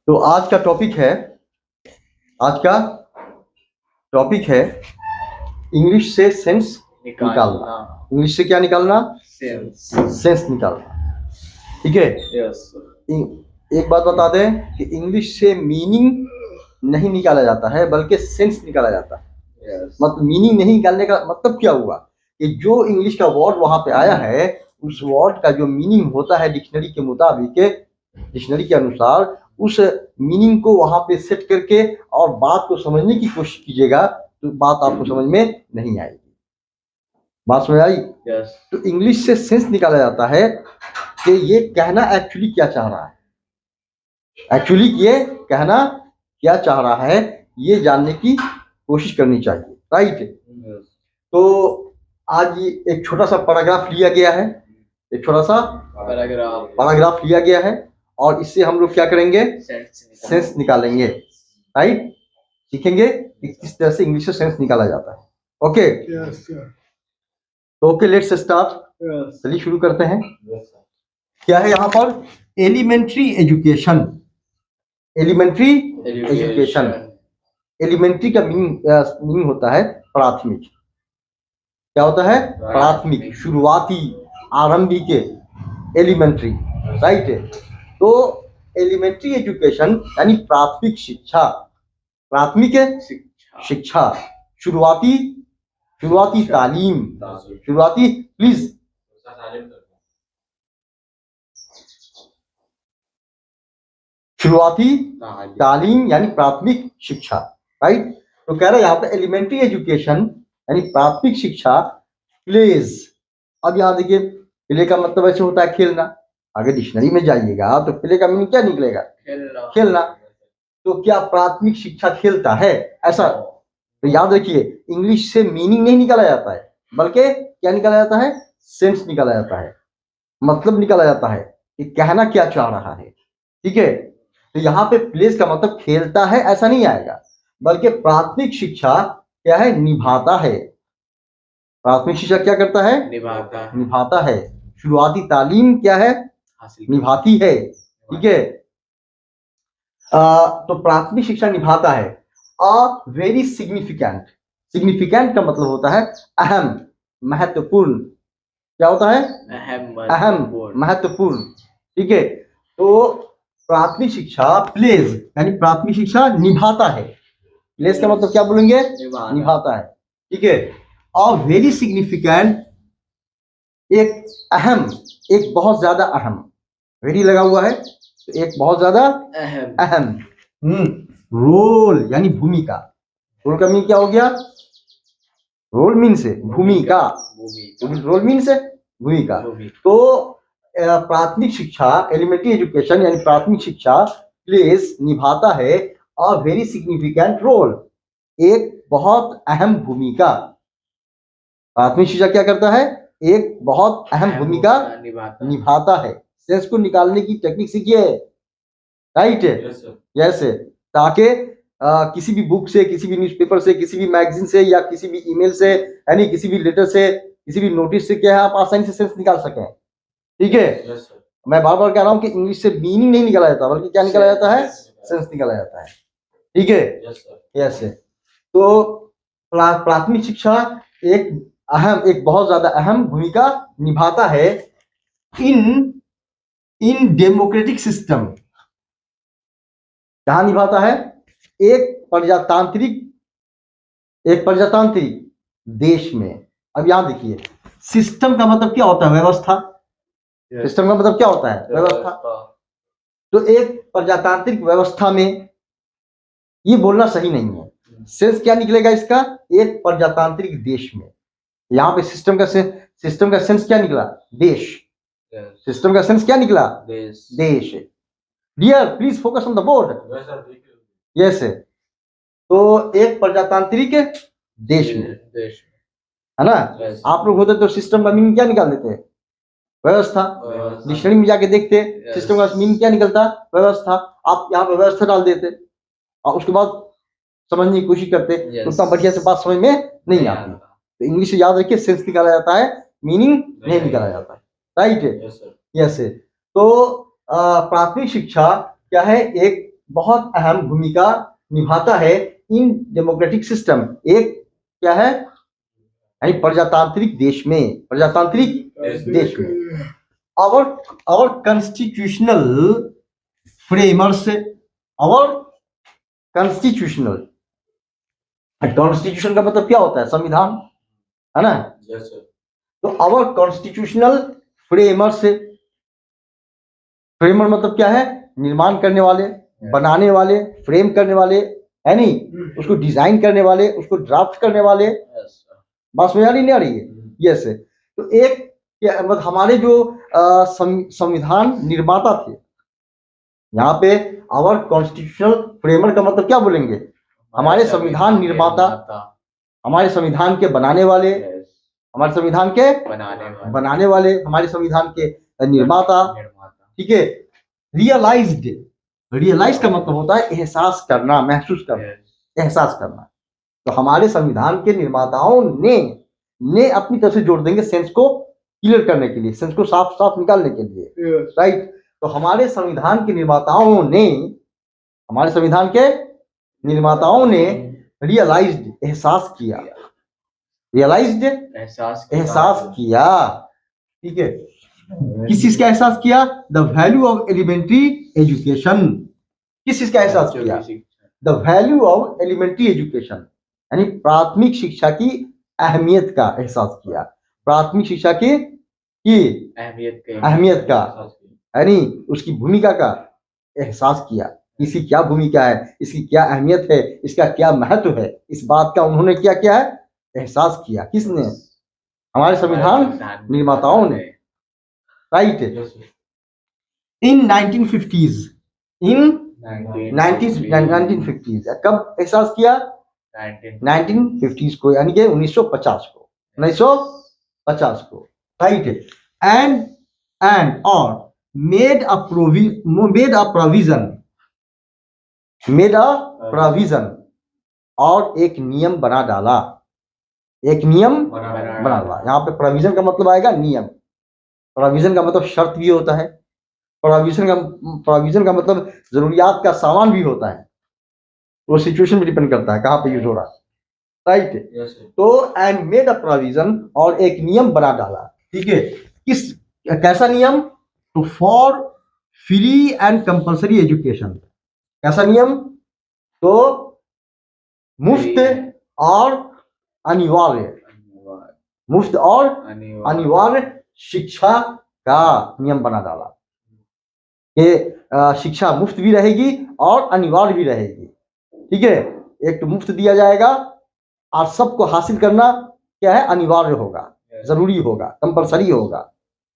तो आज का टॉपिक है इंग्लिश से सेंस निकालना। इंग्लिश से क्या निकालना? सेंस निकालना। ठीक है। एक बात बता दें कि इंग्लिश से मीनिंग नहीं निकाला जाता है बल्कि सेंस निकाला जाता है। मतलब मीनिंग नहीं निकालने का मतलब क्या हुआ कि जो इंग्लिश का वर्ड वहां पे आया है उस वर्ड का जो मीनिंग होता है डिक्शनरी के मुताबिक, डिक्शनरी के अनुसार उस मीनिंग को वहां पे सेट करके और बात को समझने की कोशिश कीजिएगा तो बात आपको समझ में नहीं आएगी। बात समझ आई? तो इंग्लिश से सेंस निकाला जाता है कि ये कहना एक्चुअली क्या चाह रहा है, एक्चुअली ये कहना क्या चाह रहा है, ये जानने की कोशिश करनी चाहिए। राइट। तो आज एक छोटा सा पैराग्राफ लिया गया है, एक छोटा सा पैराग्राफ लिया गया है और इससे हम लोग क्या करेंगे? सेंस निकालेंगे। राइट। सीखेंगे कि किस तरह से इंग्लिश से सेंस निकाला जाता है। ओके। तो ओके, लेट्स स्टार्ट। चलिए शुरू करते हैं। क्या है यहाँ पर? Elementary education. Elementary education. Elementary का मीनिंग होता है प्राथमिक। क्या होता है? प्राथमिक, शुरुआती, आरंभिक, एलिमेंट्री। राइट। तो एलिमेंट्री एजुकेशन यानी प्राथमिक शिक्षा, प्राथमिक शिक्षा, शुरुआती तालीम, शुरुआती, प्लीज शुरुआती तालीम यानी प्राथमिक शिक्षा। राइट। तो कह रहा है यहाँ पे एलिमेंट्री एजुकेशन यानी प्राथमिक शिक्षा प्लेज। अब यहाँ देखिए, प्ले का मतलब ऐसे होता है खेलना। अगर डिक्शनरी में जाइएगा तो प्ले का मीनिंग क्या निकलेगा? खेलना। तो क्या प्राथमिक शिक्षा खेलता है? ऐसा तो याद रखिए, इंग्लिश से मीनिंग नहीं निकाला जाता है बल्कि क्या निकाला जाता है? सेंस निकाला जाता है, मतलब निकाला जाता है कि कहना क्या चाह रहा है। ठीक है। तो यहाँ पे प्लेस का मतलब खेलता है ऐसा नहीं आएगा, बल्कि प्राथमिक शिक्षा क्या है? निभाता है। प्राथमिक शिक्षा क्या करता है? निभाता है। शुरुआती तालीम क्या है? निभाती है। ठीक है। तो प्राथमिक शिक्षा निभाता है। A very significant. सिग्निफिकेंट का मतलब होता है अहम, महत्वपूर्ण। क्या होता है? अहम, महत्वपूर्ण। ठीक है। तो प्राथमिक शिक्षा प्लेज यानी प्राथमिक शिक्षा निभाता है। प्लेज का मतलब क्या बोलेंगे? निभाता है। ठीक है। और वेरी सिग्निफिकेंट, एक अहम, एक बहुत ज्यादा अहम। वेरी लगा हुआ है तो एक बहुत ज्यादा अहम। रोल यानी भूमिका। रोल का मीन क्या हो गया? रोल मीन से भूमिका, रोल मीन से भूमिका। तो प्राथमिक शिक्षा, एलिमेंट्री एजुकेशन यानी प्राथमिक शिक्षा प्लेस, निभाता है अ वेरी सिग्निफिकेंट रोल, एक बहुत अहम भूमिका। प्राथमिक शिक्षा क्या करता है? एक बहुत अहम भूमिका निभाता है। सेंस को निकालने की टेक्निक सीखिए। राइट। यस। ताकि किसी भी बुक से, किसी भी न्यूज़पेपर से, किसी भी मैगजीन से या किसी भी ईमेल से यानी किसी भी लेटर से, किसी भी नोटिस से क्या है, आप आसानी से सेंस निकाल सकें। ठीक है। मैं बार बार कह रहा हूं कि इंग्लिश से मीनिंग नहीं निकाला जाता बल्कि क्या निकाला जाता है? सेंस निकाला जाता है। ठीक है। यस। तो प्राथमिक शिक्षा एक अहम, एक बहुत ज्यादा अहम भूमिका निभाता है इन डेमोक्रेटिक सिस्टम। कहां निभाता है? एक प्रजातांत्रिक देश में। अब यहां देखिए, सिस्टम का मतलब क्या होता है? व्यवस्था। सिस्टम का मतलब क्या होता है? व्यवस्था। तो एक प्रजातांत्रिक व्यवस्था में, ये बोलना सही नहीं है। सेंस क्या निकलेगा इसका? एक प्रजातांत्रिक देश में। यहाँ पे सिस्टम का सेंस क्या निकला? देश। सिस्टम का सेंस क्या निकला? देश। Dear please focus on the board. Yes. तो एक प्रजातांत्रिक देश में, है ना? आप लोग होते तो सिस्टम का मीनिंग क्या निकाल देते? व्यवस्था। डिक्शनरी में जाके देखते सिस्टम का मीनिंग क्या निकलता? व्यवस्था। आप यहाँ पे व्यवस्था डाल देते और उसके बाद समझने की कोशिश करते तो उतना बढ़िया से बात समझ में नहीं आती। तो इंग्लिश से याद रखिए, सेंस निकाला जाता है, मीनिंग नहीं निकाला जाता है। राइट। यस। तो प्राथमिक शिक्षा क्या है? एक बहुत अहम भूमिका निभाता है इन डेमोक्रेटिक सिस्टम। एक क्या है, यानी प्रजातांत्रिक देश में, प्रजातांत्रिक देश में our constitutional framers, our constitutional, constitution का मतलब क्या होता है, संविधान, है ना। तो our constitutional framers, फ्रेमर मतलब क्या है, निर्माण करने वाले, बनाने वाले, फ्रेम करने वाले, है नहीं, उसको डिजाइन करने वाले, उसको ड्राफ्ट करने वाले। बात समझ आ रही नहीं आ रही है? यस। तो एक क्या मतलब हमारे जो संविधान निर्माता थे, यहाँ पे आवर कॉन्स्टिट्यूशनल फ्रेमर का मतलब क्या बोलेंगे, हमारे संविधान निर्माता, हमारे संविधान के बनाने वाले, हमारे संविधान के बनाने वाले, हमारे संविधान के निर्माता, ठीक है। रियलाइज का मतलब होता है एहसास करना, महसूस करना, एहसास करना। तो हमारे संविधान के निर्माताओं ने अपनी तरफ से जोड़ देंगे सेंस को क्लियर करने के लिए, सेंस को साफ साफ निकालने के लिए, राइट। तो हमारे संविधान के निर्माताओं ने, हमारे संविधान के निर्माताओं ने रियलाइज्ड, एहसास किया, रियलाइज्ड एहसास किया, ठीक है। किस चीज का एहसास किया, the value of elementary education. किस चीज का एहसास किया, the value of elementary education, यानी प्राथमिक शिक्षा की अहमियत का एहसास किया, प्राथमिक शिक्षा की अहमियत का, यानी उसकी भूमिका का एहसास किया, इसकी क्या भूमिका है, इसकी क्या अहमियत है, इसका क्या महत्व है, इस बात का उन्होंने क्या किया है, एहसास किया। किसने, हमारे संविधान निर्माताओं ने, राइट। इन 1950s, इन 1950s कब एहसास किया, 1950s को, यानी कि 1950 को, 1950 को, राइट। एंड और मेड अ प्रोविजन, और एक नियम बना डाला, एक नियम बना डाला। यहाँ पे प्रोविजन का मतलब आएगा नियम, प्रोविजन का मतलब शर्त भी होता है, प्रोविजन का मतलब जरूरियात का सामान भी होता है, वो सिचुएशन पे डिपेंड करता है कहाँ पे यूज हो रहा है, राइट। तो एंड मेड अ प्रोविजन, और एक नियम बना डाला, ठीक है। किस, कैसा नियम, तो for free and compulsory education. कैसा नियम, तो मुफ्त और अनिवार्य, मुफ्त और अनिवार्य शिक्षा का नियम बना डाला, कि शिक्षा मुफ्त भी रहेगी और अनिवार्य भी रहेगी, ठीक है। एक तो मुफ्त दिया जाएगा और सबको हासिल करना क्या है, अनिवार्य होगा, जरूरी होगा, कंपलसरी होगा,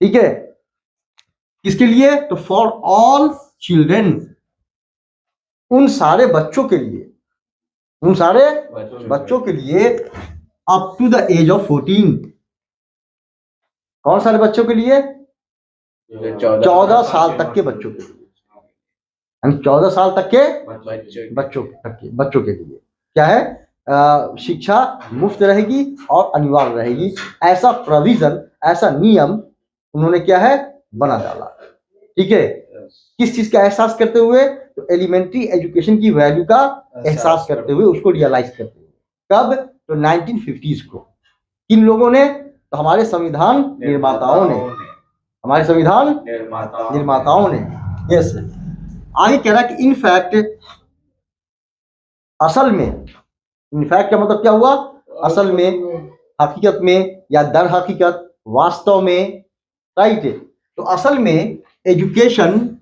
ठीक है। किसके लिए, तो फॉर ऑल चिल्ड्रेन, उन सारे बच्चों के लिए, उन सारे बच्चों के लिए, up to the age of 14। कौन सारे बच्चों के लिए, 14 साल तक के बच्चों के लिए, 14 साल तक के बच्चों के लिए क्या है, शिक्षा मुफ्त रहेगी और अनिवार्य रहेगी, ऐसा प्रोविजन, ऐसा नियम उन्होंने क्या है, बना डाला, ठीक है। किस चीज का एहसास करते हुए, तो एलिमेंट्री एजुकेशन की वैल्यू का एहसास करते हुए, उसको रियलाइज करते हुए। कब, तो 1950s को। किन लोगों ने, तो हमारे संविधान निर्माताओं ने, हमारे संविधान निर्माताओं ने, यस। आगे कह रहा है कि इनफैक्ट, असल में, इनफैक्ट का मतलब क्या हुआ, असल में, हकीकत में, या दर हकीकत, वास्तव में, राइट। तो असल में एजुकेशन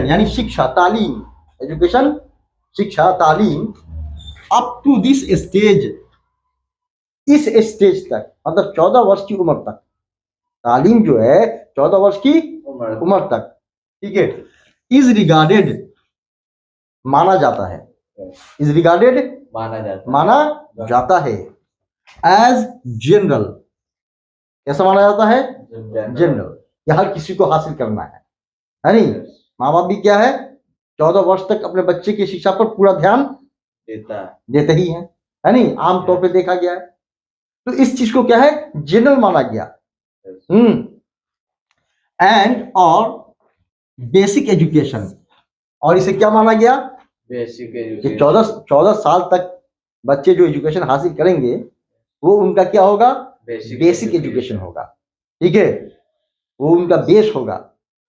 यानी शिक्षा, तालीम, एजुकेशन शिक्षा, तालीम, अप टू दिस स्टेज, इस स्टेज तक, मतलब 14 वर्ष की उम्र तक, तालीम जो है 14 वर्ष की उम्र तक, ठीक है, इज रिगार्डेड, माना जाता है, इज रिगार्डेड माना जाता है, एज जनरल। कैसा माना जाता है, जनरल, या हर किसी को हासिल करना है नहीं। माँ बाप भी क्या है, 14 वर्ष तक अपने बच्चे की शिक्षा पर पूरा ध्यान देते ही है नहीं, आमतौर पे देखा गया है। तो इस चीज को क्या है, जनरल माना गया। एंड और बेसिक एजुकेशन, और इसे क्या माना गया बेसिक कि एजुकेशन। 14 साल तक बच्चे जो एजुकेशन हासिल करेंगे वो उनका क्या होगा, बेसिक एजुकेशन होगा। ठीक है, वो उनका बेस होगा।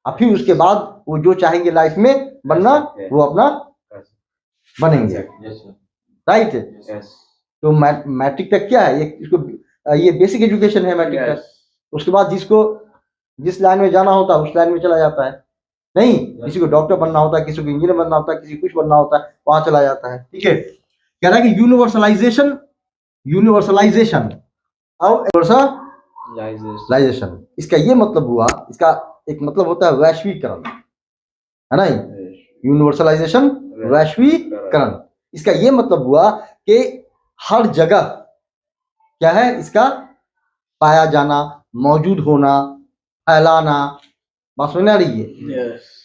और फिर उसके बाद वो जो चाहेंगे लाइफ में बनना वो अपना बनेंगे। राइट। तो मैट्रिक तक क्या है, ये बेसिक एजुकेशन है मैट्रिक तक। उसके बाद जिसको जिस लाइन में जाना होता है उस लाइन में चला जाता है। नहीं, किसी को डॉक्टर बनना होता है, किसी को इंजीनियर बनना होता है, किसी को कुछ बनना होता है, वहां चला जाता है। ठीक है, कह रहा है कि यूनिवर्सलाइजेशन और यूनिवर्सलाइजेशन, इसका ये मतलब हुआ, इसका एक मतलब होता है वैश्वीकरण, है ना। यूनिवर्सलाइजेशन, वैश्वीकरण, इसका ये मतलब हुआ कि हर जगह क्या है, इसका पाया जाना, मौजूद होना, फैलाना। बात समझ में आ रही है।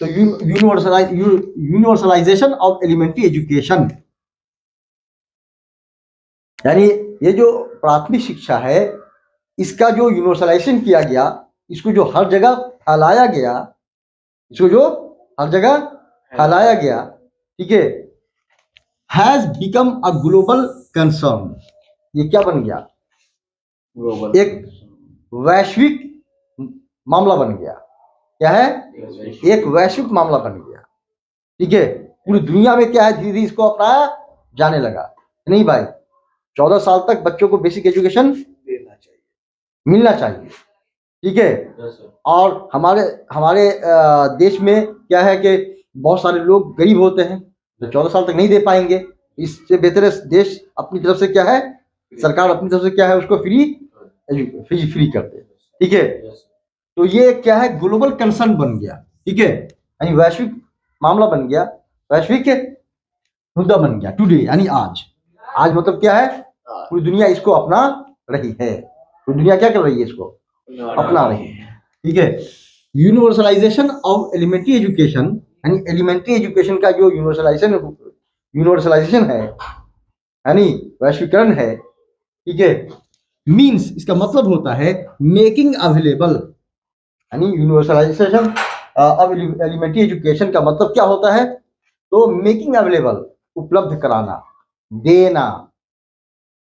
तो यूनिवर्सलाइजेशन ऑफ एलिमेंट्री एजुकेशन, यानी ये जो प्राथमिक शिक्षा है इसका जो यूनिवर्सलाइजेशन किया गया, इसको जो हर जगह फैलाया गया, ठीक है, has become a global concern. ये क्या बन गया, ग्लोबल, एक वैश्विक मामला बन गया। क्या है, एक वैश्विक मामला बन गया। ठीक है, पूरी दुनिया में क्या है, धीरे धीरे इसको अपनाया जाने लगा। नहीं भाई, 14 साल तक बच्चों को बेसिक एजुकेशन मिलना चाहिए। ठीक है, और हमारे देश में क्या है कि बहुत सारे लोग गरीब होते हैं जो 14 साल तक नहीं दे पाएंगे। इससे बेहतर है देश अपनी तरफ से क्या है, सरकार अपनी तरफ से क्या है, उसको फ्री कर दे। ठीक है, तो ये क्या है, ग्लोबल कंसर्न बन गया। ठीक है, यानी वैश्विक मामला बन गया, वैश्विक मुद्दा बन गया। टुडे यानी आज मतलब क्या है, पूरी दुनिया इसको अपना रही है। पूरी दुनिया क्या कर रही है, इसको अपना रही है। ठीक है, यूनिवर्सलाइजेशन ऑफ एलिमेंट्री एजुकेशन, यानी एलिमेंट्री एजुकेशन का जो यूनिवर्सलाइजेशन है यानी वैश्वीकरण है। ठीक है, मीन्स इसका मतलब होता है मेकिंग अवेलेबल, यानी यूनिवर्सलाइजेशन ऑफ एलिमेंट्री एजुकेशन का मतलब क्या होता है, तो मेकिंग अवेलेबल, उपलब्ध कराना, देना,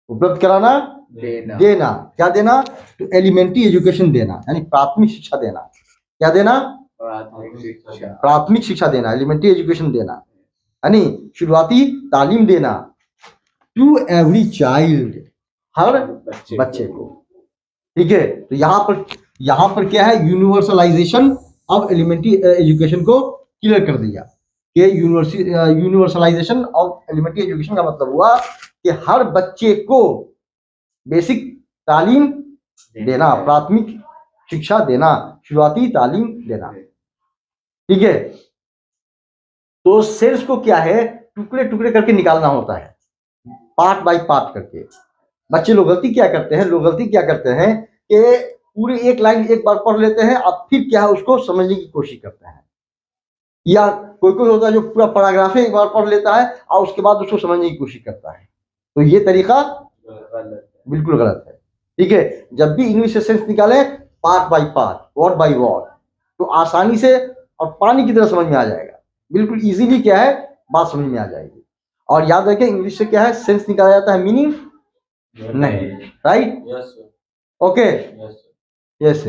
उपलब्ध कराना, देना। क्या देना, तो एलिमेंट्री एजुकेशन देना, यानी प्राथमिक शिक्षा देना। क्या देना, प्राथमिक शिक्षा देना, एलिमेंट्री एजुकेशन देना, यानी शुरुआती तालीम देना टू एवरी चाइल्ड, हर बच्चे को। ठीक है, तो यहाँ पर क्या है, यूनिवर्सलाइजेशन ऑफ एलिमेंट्री एजुकेशन को क्लियर कर दिया कि यूनिवर्सलाइजेशन ऑफ एलिमेंट्री एजुकेशन का मतलब हुआ कि हर बच्चे को बेसिक तालीम देना, प्राथमिक शिक्षा देना, शुरुआती तालीम देना। ठीक है, तो सेल्स को क्या है, टुकड़े टुकड़े करके निकालना होता है, पार्ट बाय पार्ट करके। बच्चे लोग गलती क्या करते हैं कि पूरी एक लाइन एक बार पढ़ लेते हैं, अब फिर क्या है उसको समझने की कोशिश करते हैं, या कोई होता है जो पूरा पैराग्राफ एक बार पढ़ लेता है और उसके बाद उसको समझने की कोशिश करता है। तो ये तरीका बिल्कुल गलत है। ठीक है, जब भी इंग्लिश से सेंस निकाले part by part, word by word, तो आसानी से और पानी की तरह समझ में आ जाएगा। बिल्कुल इजीली क्या है, बात समझ में आ जाएगी। और याद रखें, इंग्लिश से क्या है, सेंस निकाला जाता है, मीनिंग नहीं। Right, okay, yes.